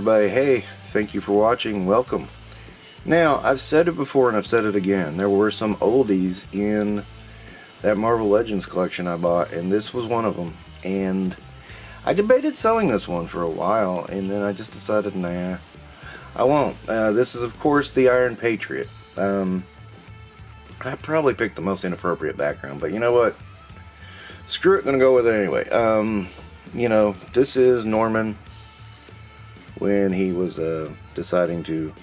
everybody. Hey, thank you for watching. Welcome. Now, I've said it before and I've said it again. There were some oldies in that Marvel Legends collection I bought, and this was one of them. And I debated selling this one for a while, and then I just decided, nah, I won't. This is, of course, the Iron Patriot. I probably picked the most inappropriate background, but you know what? Screw it, gonna go with it anyway. You know, this is Norman when he was deciding to,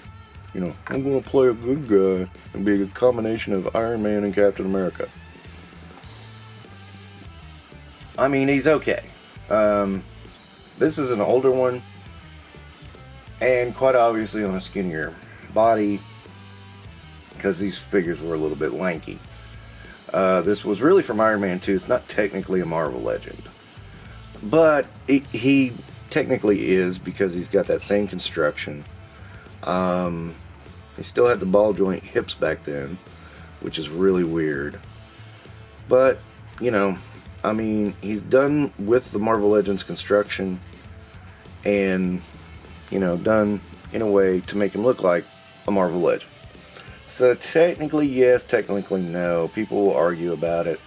you know, I'm gonna play a good guy and be a combination of Iron Man and Captain America. I mean, he's okay. This is an older one, and quite obviously on a skinnier body, because these figures were a little bit lanky. This was really from Iron Man 2. It's not technically a Marvel Legend, but he technically is, because he's got that same construction. He still had the ball joint hips back then, which is really weird. But, you know, I mean, he's done with the Marvel Legends construction, and, you know, done in a way to make him look like a Marvel Legend. So technically yes, technically no. People will argue about it.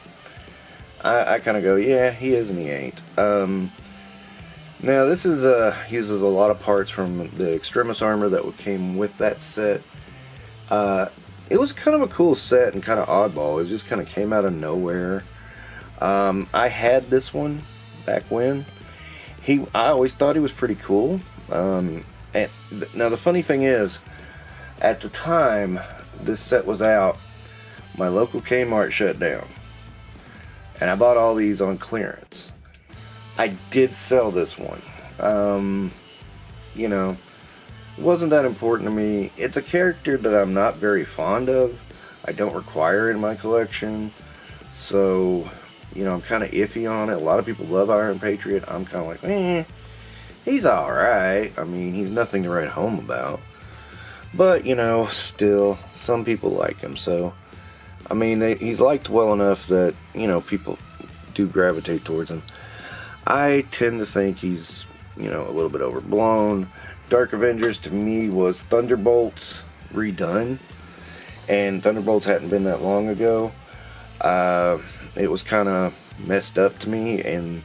I kind of go, yeah, he is and he ain't. Now this is uses a lot of parts from the Extremis armor that came with that set. It was kind of a cool set and kind of oddball. It just kind of came out of nowhere. I had this one back when. I always thought he was pretty cool. And now the funny thing is, at the time this set was out, my local Kmart shut down, and I bought all these on clearance. I did sell this one. You know, it wasn't that important to me. It's a character that I'm not very fond of. I don't require it in my collection, so, you know, I'm kind of iffy on it. A lot of people love Iron Patriot. I'm kind of like, he's alright. I mean, he's nothing to write home about. But, you know, still, some people like him. So, I mean, he's liked well enough that, you know, people do gravitate towards him. I tend to think he's, you know, a little bit overblown. Dark Avengers to me was Thunderbolts redone. And Thunderbolts hadn't been that long ago. It was kind of messed up to me. And,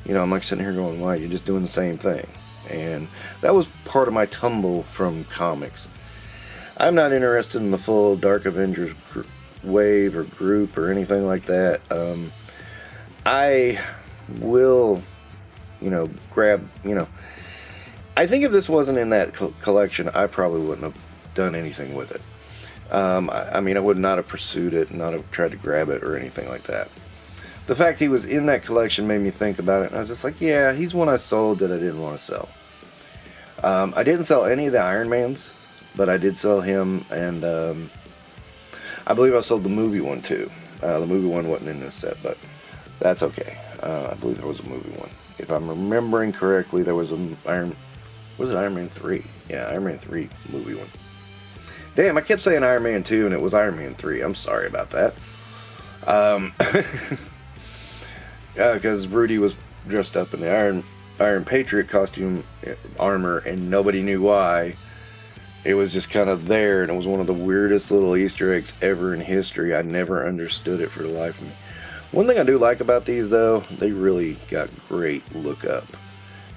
you know, I'm like sitting here going, why? You're just doing the same thing. And that was part of my tumble from comics. I'm not interested in the full Dark Avengers wave or group or anything like that. I will, you know, grab, you know, I think if this wasn't in that collection, I probably wouldn't have done anything with it. I mean, I would not have pursued it, not have tried to grab it or anything like that. The fact he was in that collection made me think about it, and I was just like, yeah, he's one I sold that I didn't want to sell. I didn't sell any of the Iron Mans, but I did sell him, and I believe I sold the movie one too. The movie one wasn't in this set, but that's okay. I believe there was a movie one. If I'm remembering correctly, there was Iron Man 3? Yeah, Iron Man 3 movie one. Damn, I kept saying Iron Man 2, and it was Iron Man 3. I'm sorry about that. Because Rudy was dressed up in the Iron Patriot costume armor, and nobody knew why. It was just kind of there, and it was one of the weirdest little Easter eggs ever in history. I never understood it for the life of me. One thing I do like about these, though, they really got great look up.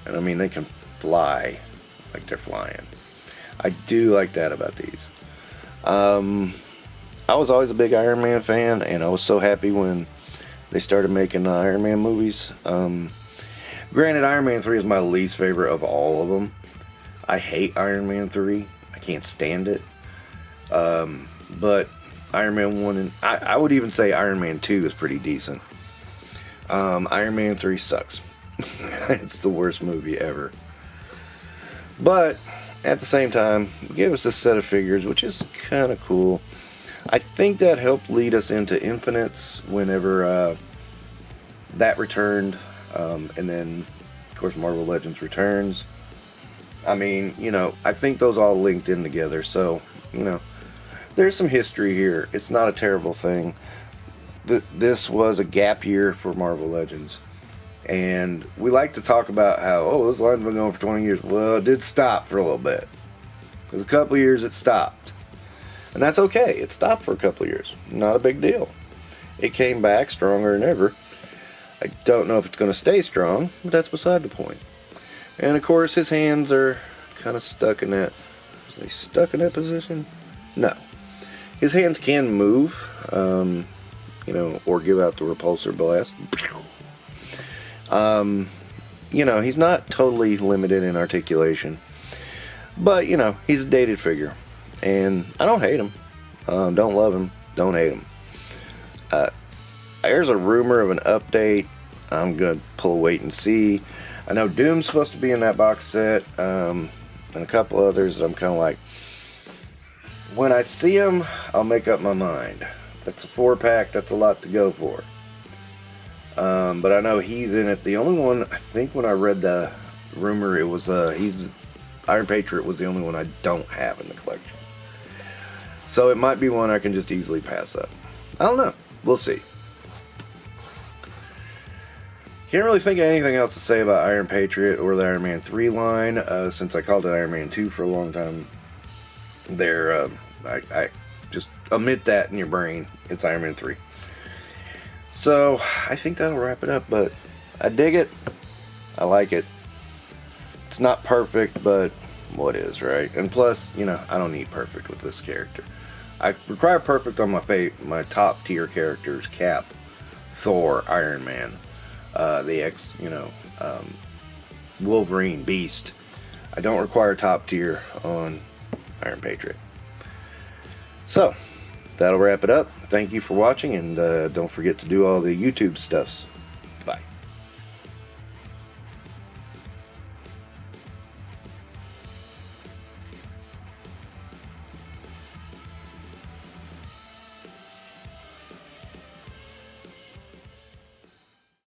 And I mean, they can fly like they're flying. I do like that about these. I was always a big Iron Man fan, and I was so happy when they started making Iron Man movies. Granted, Iron Man 3 is my least favorite of all of them. I hate Iron Man 3. I can't stand it. But Iron Man 1 and I would even say Iron Man 2 is pretty decent. Iron Man 3 sucks. It's the worst movie ever. But at the same time, give us a set of figures, which is kind of cool. I think that helped lead us into Infinites whenever that returned, and then of course Marvel Legends returns. I mean, you know, I think those all linked in together, so, you know, there's some history here. It's not a terrible thing. This was a gap year for Marvel Legends, And we like to talk about how, oh, this line's been going for 20 years. Well, it did stop for a little bit. There's a couple of years it stopped. And that's okay. It stopped for a couple of years. Not a big deal. It came back stronger than ever. I don't know if it's going to stay strong, but that's beside the point. And of course, his hands are kind of stuck in that. Are they stuck in that position? No. His hands can move, you know, or give out the repulsor blast. You know, he's not totally limited in articulation, but you know, he's a dated figure, and I don't hate him. Don't love him. Don't hate him. There's a rumor of an update. I'm gonna pull wait and see. I know Doom's supposed to be in that box set, and a couple others that I'm kind of like, when I see them, I'll make up my mind. That's a 4-pack. That's a lot to go for. But I know he's in it. The only one, I think when I read the rumor, it was Iron Patriot was the only one I don't have in the collection. So it might be one I can just easily pass up. I don't know. We'll see. Can't really think of anything else to say about Iron Patriot or the Iron Man 3 line, since I called it Iron Man 2 for a long time. I just omit that in your brain. It's Iron Man 3. So, I think that'll wrap it up, but I dig it. I like it. It's not perfect, but what is, right? And plus, you know, I don't need perfect with this character. I require perfect on my top tier characters: Cap, Thor, Iron Man, Wolverine, Beast. I don't require top tier on Iron Patriot. So, that'll wrap it up. Thank you for watching, and don't forget to do all the YouTube stuffs.